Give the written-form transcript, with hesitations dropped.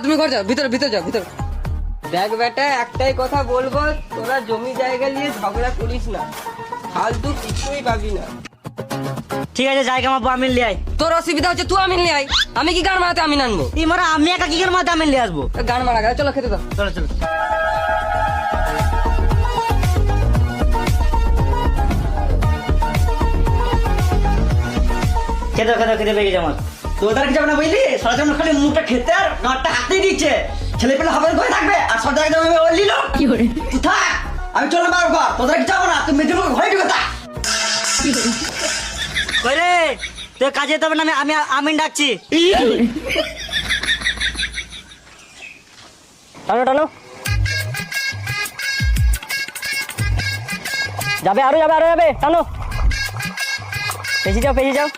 তুমি ঘর যাও, ভিতরে ভিতরে যাও, ভিতরে। দেখ বেটা, একটাই কথা বলবো, তোরা জমি জায়গা নিয়ে ঝগড়া করিস না, ফালতু কিছুই পাবি না। ঠিক আছে, জায়গা মাপবো, আমিন লিয়ে আয়। তোর অসুবিধা হচ্ছে তুই আমিন নিয়ে আয়, আমি কি গান মারাতে আমিন আনবো? এই মারা আমি একা কি করে মাথা আমিন লিয়ে আসবো? গান মারা গেল, চলো খেতে দাও। চলো চলো। খেতে খেতে খেতে পেয়ে গেছে আমার। তোদের কি যাবে না বুঝলি? সারা জীবন খালি মুখটা খেতে আর গাঁটটা হাতেই দিচ্ছে। ছেলে পেলে হবে করে থাকবে আর সব জায়গায় আমি বললি না কি করে তুই থাক, আমি চলে বার ঘর। তোদের কি যাবো না, তুই মেজে মুখে ঘরে ঢুকে থাক। কই রে, তুই কাজে যেতে হবে না, আমি আমিন ডাকছি। টানো টানো, যাবে আরো যাবে, আরো যাবে, টানো। পেছি যাও পেছি যাও।